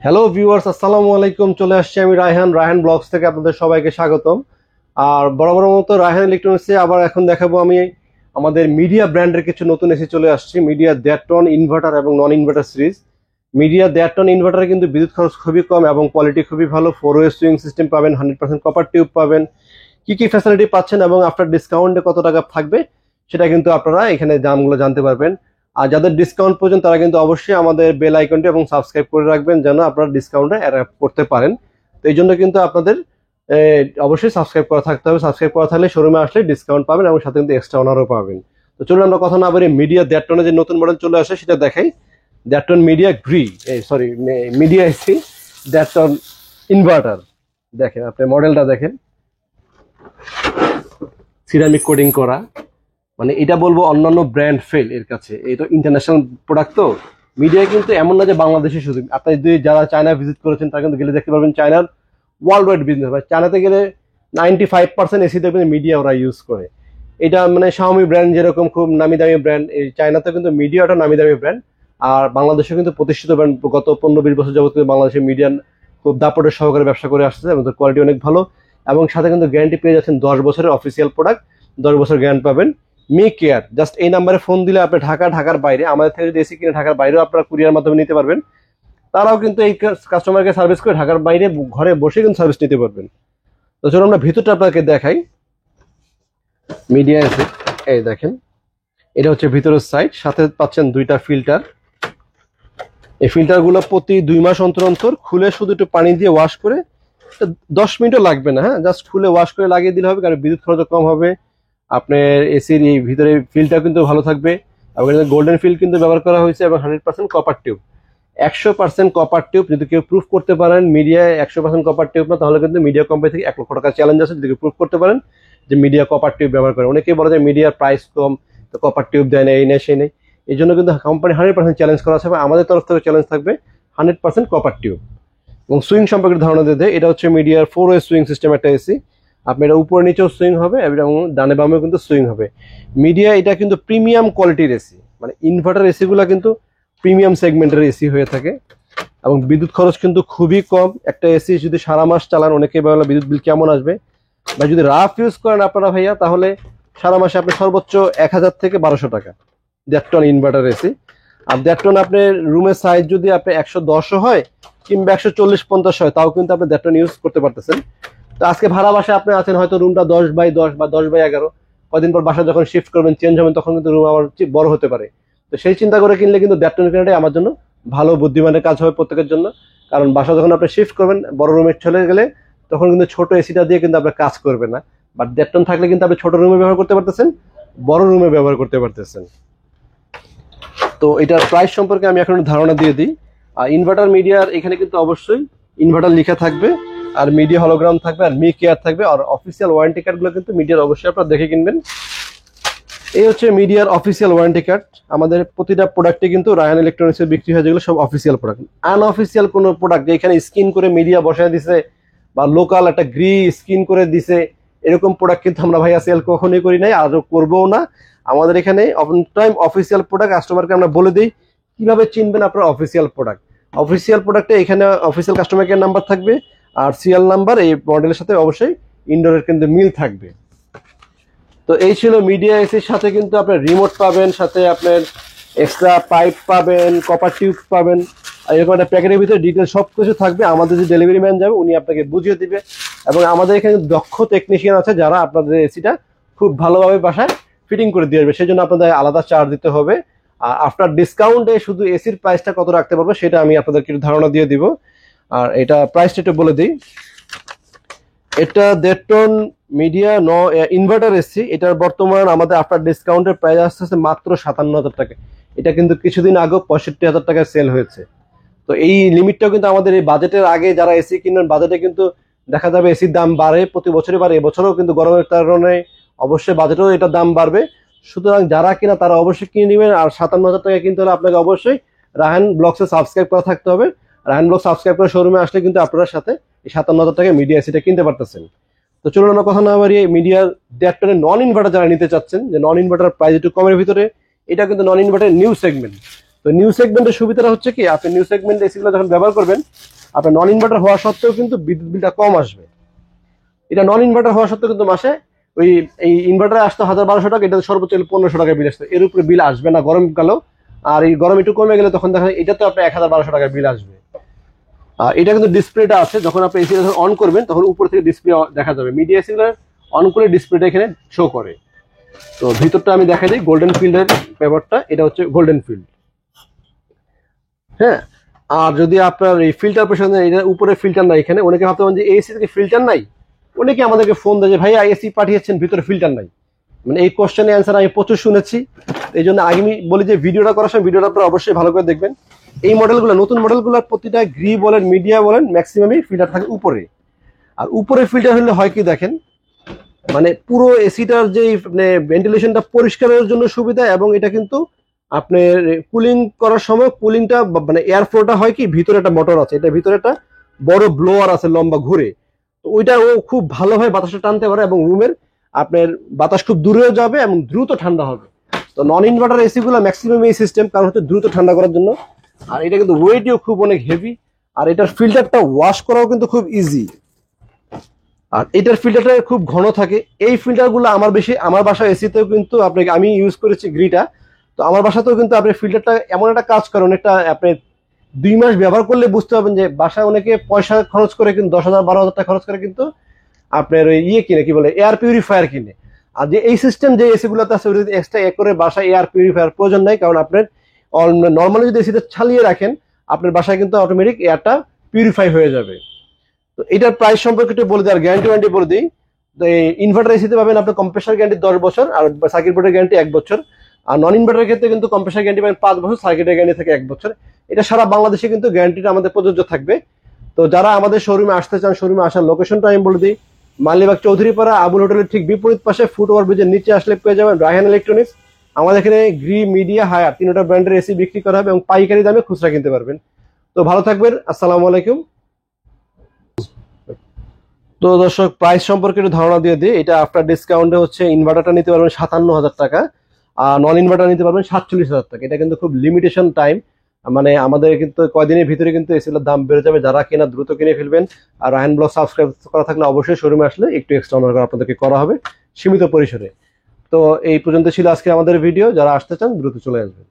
Hello viewers, আসসালামু আলাইকুম। চলে আসছি আমি রায়হান ব্লগস থেকে আপনাদের সবাইকে স্বাগতম। আর বরাবর মতো রায়হান ইলেকট্রনিক্সে আবার এখন দেখাবো আমি আমাদের মিডিয়া ব্র্যান্ডের কিছু নতুন এসি চলে আসছে। মিডিয়া দ্যাটটন ইনভার্টার এবং নন ইনভার্টার সিরিজ। মিডিয়া দ্যাটটন ইনভার্টারে কিন্তু বিদ্যুৎ খরচ খুবই কম এবং কোয়ালিটি খুবই ভালো। 4 ওয়ে সুইং সিস্টেম পাবেন, 100% কপার টিউব পাবেন। কি কি ফ্যাসিলিটি পাচ্ছেন এবং আফটার ডিসকাউন্টে কত টাকা থাকবে সেটা কিন্তু আপনারা এখানে দামগুলো জানতে পারবেন। আর যাদের ডিসকাউন্ট প্রয়োজন তারা কিন্তু অবশ্যই আমাদের বেল আইকনটি এবং সাবস্ক্রাইব করে রাখবেন যেন আপনারা ডিসকাউন্টে অ্যাড করতে পারেন। তো এই জন্য কিন্তু আপনাদের অবশ্যই সাবস্ক্রাইব করা থাকতে হবে। সাবস্ক্রাইব করা থাকলে শোরুমে আসলে ডিসকাউন্ট পাবেন এবং সাথে কিন্তু এক্সট্রা অনারও পাবেন। তো চলুন আমরা কথা না বলি, মিডিয়া দ্যাটটনে যে নতুন মডেল চলে আসে সেটা দেখাই। দ্যাটটন মিডিয়া মিডিয়া এসি দ্যাটটন ইনভার্টার। দেখেন, আপনি মডেলটা দেখেন, সিরামিক কোডিং করা। মানে এটা বলবো অন্যান্য ব্র্যান্ড ফেল এর কাছে। এই তো ইন্টারন্যাশনাল প্রোডাক্ট। তো মিডিয়া কিন্তু এমন না যে বাংলাদেশে শুধু, আপনি যদি যারা চায়না ভিজিট করেছেন তারা কিন্তু গেলে দেখতে পারবেন চায়নার ওয়ার্ল্ড ওয়াইড বিজনেস হয়। চায়নাতে গেলে 95% এসি দেখবেন মিডিয়া ওরা ইউজ করে। এটা মানে শাওমি ব্র্যান্ড যেরকম খুব নামি দামি ব্র্যান্ড, এই চায়নাতে কিন্তু মিডিয়াটা নামি দামি ব্র্যান্ড। আর বাংলাদেশে কিন্তু প্রতিষ্ঠিত ব্র্যান্ড। গত 15-20 বছর যাবত বাংলাদেশে মিডিয়া খুব দাপটের সহকারে ব্যবসা করে আসছে এবং কোয়ালিটি অনেক ভালো। এবং সাথে কিন্তু গ্যারান্টি পেয়ে যাচ্ছেন 10 বছরের অফিসিয়াল প্রোডাক্ট, 10 বছর গ্যারান্টি পাবেন। মি কেয়ার, জাস্ট এই নাম্বারে ফোন দিলে আপনি ঢাকার বাইরে আমাদের থেকে যদি এসি কিনে ঢাকার বাইরেও আপনারা কুরিয়ার মাধ্যমে নিতে পারবেন। তারাও কিন্তু এই কাস্টমারকে সার্ভিস করে ঢাকার বাইরে ঘরে বসে কিন্তু সার্ভিস নিতে পারবেন। তো চলুন আমরা ভিতরটা আপনাকে দেখাই। মিডিয়া এসি, এই দেখেন, এটা হচ্ছে ভিতরের সাইড। সাথে পাচ্ছেন 2টা ফিল্টার। এই ফিল্টারগুলো প্রতি 2 মাস অন্তর অন্তর খুলে শুধু একটু পানি দিয়ে ওয়াশ করে, 10 মিনিটও লাগবে না, হ্যাঁ, জাস্ট খুলে ওয়াশ করে লাগিয়ে দিলে হবে, কারণ বিদ্যুৎ খরচ কম হবে। আপনার এসির এই ভিতরে ফিলটা কিন্তু ভালো থাকবে এবং গোল্ডেন ফিল কিন্তু ব্যবহার করা হয়েছে এবং 100% কপার টিউব। 100% copper tube. যদি কেউ প্রুফ করতে পারেন মিডিয়া 100% কপার টিউব না, তাহলে কিন্তু মিডিয়া কোম্পানি থেকে 1 লক্ষ টাকা চ্যালেঞ্জ আছে যদি কেউ প্রুফ করতে পারেন যে মিডিয়া কপার টিউব ব্যবহার করে। অনেকেই বলে যে মিডিয়ার প্রাইস কম, তো কপার টিউব দেয় না, এই নেই সেই নেই। এই জন্য কিন্তু কোম্পানি 100% চ্যালেঞ্জ করা আছে এবং আমাদের তরফ থেকে চ্যালেঞ্জ থাকবে 100% কপার টিউব। এবং সুইং সম্পর্কে ধারণা দিয়ে দেয়, এটা হচ্ছে মিডিয়ার 4 ওয়ে সুইং সিস্টেম একটা এসি। আপনি এটা উপরে নিচেও সুইং হবে এবং ডানে বামেও কিন্তু সুইং হবে। মিডিয়া এটা কিন্তু প্রিমিয়াম কোয়ালিটির এসি, মানে ইনভার্টার এসি গুলা কিন্তু প্রিমিয়াম সেগমেন্টের এসি হয়ে থাকে এবং বিদ্যুৎ খরচ কিন্তু খুবই কম। একটা এসি যদি সারা মাস চালান, অনেকে বলে বিদ্যুৎ বিল কেমন আসবে, বা যদি রাফ ইউজ করেন আপনারা ভাইয়া, তাহলে সারা মাসে আপনি সর্বোচ্চ 1000 থেকে 1200 টাকা দ্যাটটন ইনভার্টার এসি। আর দ্যাটটন আপনার রুমের সাইজ যদি আপনি 110 হয় কিংবা 140-50 হয়, তাও কিন্তু আপনি দ্যাটটন ইউজ করতে পারতেছেন। তো আজকে ভাড়া বাসায় আপনি আছেন, হয়তো রুমটা 10x10 বা 10x11, কদিন পর বাসা যখন শিফট করবেন, চেঞ্জ হবেন, তখন কিন্তু রুম আমার বড় হতে পারে। তো সেই চিন্তা করে কিনলে কিন্তু দ্যাটটন কেনাটাই আমার জন্য ভালো, বুদ্ধিমানের কাজ হবে প্রত্যেকের জন্য। কারণ বাসা যখন আপনি শিফট করবেন, বড় রুমে চলে গেলে তখন কিন্তু ছোট এসিটা দিয়ে কিন্তু আপনার কাজ করবে না। বাট দ্যাটটন থাকলে কিন্তু আপনি ছোট রুমে ব্যবহার করতে পারতেছেন, বড় রুমে ব্যবহার করতে পারতেছেন। তো এটার প্রাইস সম্পর্কে আমি এখন ধারণা দিয়ে দিই। আর ইনভার্টার মিডিয়ার এখানে কিন্তু অবশ্যই ইনভার্টার লেখা থাকবে, আর মিডিয়া হলোগ্রাম থাকবে, আর মি কেয়ার থাকবে, আর অফিসিয়াল ওয়ারেন্টি কার্ডগুলো কিন্তু মিডিয়ার অবশ্যই আপনারা দেখে কিনবেন। এই হচ্ছে মিডিয়ার অফিসিয়াল ওয়ারেন্টি কার্ড। আমাদের প্রতিটা প্রোডাক্টে কিন্তু রায়হান ইলেকট্রনিক্সের বিক্রি হয় যেগুলো সব অফিসিয়াল প্রোডাক্ট। আনঅফিসিয়াল কোনো প্রোডাক্ট যেখানে স্ক্রিন করে মিডিয়া বসায় দিছে বা লোকাল একটা স্ক্রিন করে দিছে, এরকম প্রোডাক্ট কিন্তু আমরা ভাইয়া সেল কখনোই করি নাই, আরও করবোও না। আমাদের এখানে অন টাইম অফিসিয়াল প্রোডাক্ট কাস্টমারকে আমরা বলে দিই কিভাবে চিনবেন আপনার অফিসিয়াল প্রোডাক্ট। অফিসিয়াল প্রোডাক্টে এখানে অফিসিয়াল কাস্টমার কেয়ার নাম্বার থাকবে, আর সিরিয়াল নাম্বার এই মডেলের সাথে অবশ্যই ইনডোরের কিন্তু মিল থাকবে। তো এই ছিল মিডিয়া এসির সাথে কিন্তু আপনার রিমোট পাবেন, সাথে আপনার এক্সট্রা পাইপ পাবেন, কপার টিউব পাবেন, আর এরকম একটা প্যাকেটের ভিতরে ডিটেল সব কিছু থাকবে। আমাদের যে ডেলিভারি ম্যান যাবে উনি আপনাকে বুঝিয়ে দিবে এবং আমাদের এখানে দক্ষ টেকনিশিয়ান আছে যারা আপনাদের এসিটা খুব ভালোভাবে বাসায় ফিটিং করে দিয়ে আসবে। সেই জন্য আপনাদের আলাদা চার্জ দিতে হবে। আর আফটার ডিসকাউন্টে শুধু এসির প্রাইসটা কত রাখতে পারবো সেটা আমি আপনাদেরকে একটু ধারণা দিয়ে দিব। আর এটা প্রাইসটা একটু বলে দিই। এটা দ্যাটটন মিডিয়া ইনভার্টার এসি, এটার বর্তমান আমাদের আফটার ডিসকাউন্টের প্রাইস আসছে মাত্র 57,000 টাকা। এটা কিন্তু কিছুদিন আগে 65,000 টাকায় সেল হয়েছে। তো এই লিমিটটাও কিন্তু আমাদের এই বাজেটের আগে যারা এসি কিনবেন, বাজেটে কিন্তু দেখা যাবে এসির দাম বাড়ে, প্রতি বছরই বাড়ে। এবছরও কিন্তু গরমের কারণে অবশ্যই বাজেটেও এটার দাম বাড়বে। সুতরাং যারা কিনা তারা অবশ্যই কিনে নেবেন। আর 57,000 টাকা কিনতে হলে আপনাকে অবশ্যই রায়হান ব্লগসে সাবস্ক্রাইব করা থাকতে হবে। রায়হান ব্লগ সাবস্ক্রাইব করে শোরুমে আসলে কিন্তু আপনার সাথে এই 57,000 টাকায় মিডিয়া এসিটা কিনতে পারতেছেন। তো চলুন আমরা কথা না বাড়িয়ে মিডিয়ার দ্যাটটনের নন ইনভার্টার যারা নিতে চাচ্ছেন, যে নন ইনভার্টার প্রাইস একটু কমের ভিতরে, এটা কিন্তু নন ইনভার্টার নিউ সেগমেন্ট। তো নিউ সেগমেন্টের সুবিধাটা হচ্ছে কি, আপনি নিউ সেগমেন্ট এসিগুলো যখন ব্যবহার করবেন, আপনার নন ইনভার্টার হওয়া সত্ত্বেও কিন্তু বিদ্যুৎ বিলটা কম আসবে। এটা নন ইনভার্টার হওয়া সত্ত্বেও কিন্তু মাসে ওই এই ইনভার্টারে আসতো 1200 টাকা, এটা সর্বোচ্চ 1500 টাকা বিল আসতো, এর উপরে বিল আসবে না গরমকালেও। আর এই গরম একটু কমে গেলে তখন দেখা যায় এটা তো আপনার 1200 টাকা বিল আসবে। আর এটা কিন্তু ডিসপ্লেটা আছে, যখন আপনি এসি অন করবেন তখন উপর থেকে ডিসপ্লে দেখা যাবে, মিডিয়া এসিগুলো অন করে ডিসপ্লেটা এখানে শো করে। তো ভিতরটা আমি দেখাই দিই, গোল্ডেন ফিল্ডের ব্যাপারটা, এটা হচ্ছে গোল্ডেন ফিল্ড। হ্যাঁ, আর যদি আপনার এই ফিল্টার পেছনে এটা উপরে ফিল্টার নাই, এখানে অনেকে ভাবতে পারেন যে এসি থেকে ফিল্টার নাই, অনেকে আমাদেরকে ফোন দেয় যে ভাইয়া এসি পাঠিয়েছেন ভিতরে ফিল্টার নাই। মানে এই কোশ্চেনের অ্যান্সার আমি প্রচুর শুনেছি, এই জন্য আগে আমি বলি যে ভিডিওটা করার সময় ভিডিওটা আপনারা অবশ্যই ভালো করে দেখবেন। এই মডেলগুলো, নতুন মডেলগুলোর প্রতিটা গ্রি বলেন মিডিয়া বলেন ম্যাক্সিমামই ফিল্টার থাকে উপরে। আর উপরে ফিল্টার হলে হয় কি দেখেন, মানে পুরো এসিটার যে মানে ভেন্টিলেশনটা পরিষ্কারের জন্য সুবিধা, এবং এটা কিন্তু আপনার কুলিং করার সময় কুলিংটা মানে এয়ার ফ্লোটা হয় কি, ভিতরে একটা মোটর আছে, এটা ভিতরে একটা বড় ব্লোয়ার আছে লম্বা ঘুরে, তো ওইটা ও খুব ভালোভাবে বাতাসটা টানতে পারে, এবং রুমের আপনার বাতাস খুব দূরেও যাবে এবং দ্রুত ঠান্ডা হবে। তো নন ইনভার্টার এসি গুলো ম্যাক্সিমাম এই সিস্টেম, কারণ হচ্ছে দ্রুত ঠান্ডা করার জন্য। আর এটা কিন্তু ওয়েটও খুব অনেক হেভি, আর এটার ফিল্টারটা ওয়াশ করাও কিন্তু খুব ইজি। আর এটার ফিল্টারটা খুব ঘন থাকে। এই ফিল্টারগুলো আমার বাসা এসিতেও কিন্তু আপনাকে আমি ইউজ করেছি গ্রিটা, তো আমার বাসাতেও কিন্তু আপনি ফিল্টারটা এমন একটা কাজ করে, অনেকটা আপনি 2 মাস ব্যবহার করলে বুঝতে পারবেন যে বাসায় অনেকে পয়সা খরচ করে কিন্তু 10,000 12,000 টাকা খরচ করে কিন্তু আপনার ওই ইয়ে কিনে, কি বলে, এয়ার পিউরিফায়ার কিনে। আর যে এই সিস্টেম যে এসি গুলোতে আছে এক্সট্রা করে বাসায় এয়ার পিউরিফায়ার প্রয়োজন নাই, কারণ আপনার নর্মালি যদি এসিতে ছালিয়ে রাখেন আপনার বাসায় কিন্তু অটোমেটিক এয়ারটা পিউরিফাই হয়ে যাবে। তো এটার প্রাইস সম্পর্কে একটু বলে দিই, আর গ্যারান্টি ওয়ারেন্টি বলে দিই। তো এই ইনভার্টার এসিতে পাবেন আপনার কম্প্রেসার গ্যারান্টি 10 বছর, আর সার্কিট বোর্ডের গ্যারান্টি 1 বছর। আর নন ইনভার্টারের ক্ষেত্রে কিন্তু কম্প্রেসার গ্যারান্টি পাবেন 5 বছর, সার্কিটের গ্যারান্টি থাকে 1 বছর। এটা সারা বাংলাদেশে কিন্তু গ্যারান্টিটা আমাদের প্রযোজ্য থাকবে। তো যারা আমাদের শোরুমে আসতে চান, শোরুমে আসার লোকেশনটা আমি বলে দিই, মালিবাগ চৌধুরীপাড়া আবুল হোটেলের ঠিক বিপরীত পাশে ফুটওভার ব্রিজের নিচে আসলে পেয়ে যাবেন রায়হান ইলেকট্রনিক্স। আমাদের এখানে গ্রি, মিডিয়া, হায়ার 3টা ব্র্যান্ডের এসি বিক্রি করা হবে, এবং পাইকারি দামে খুচরা কিনতে পারবেন। তো ভালো থাকবেন, আসসালামু আলাইকুম। তো দর্শক, প্রাইস সম্পর্কে একটু ধারণা দিয়ে দিই। এটা আফটার ডিসকাউন্টে হচ্ছে ইনভার্টারটা নিতে পারবেন 57,000 টাকা, আর নন ইনভার্টার নিতে পারবেন 47,000 টাকা। এটা কিন্তু খুব লিমিটেশন টাইম, মানে আমাদের কিন্তু কয়দিনের ভিতরে কিন্তু এসিগুলোর দাম বেড়ে যাবে। যারা কেনা দ্রুত কিনে ফেলবেন। আর রায়হান ব্লগ সাবস্ক্রাইব করা থাকলে অবশ্যই শোরুমে আসলে একটু এক্সট্রা অনার আপনাদেরকে করা হবে সীমিত পরিসরে। তো এই পর্যন্ত ছিল আজকে আমাদের ভিডিও, যারা আসতে চান দ্রুত চলে আসবেন।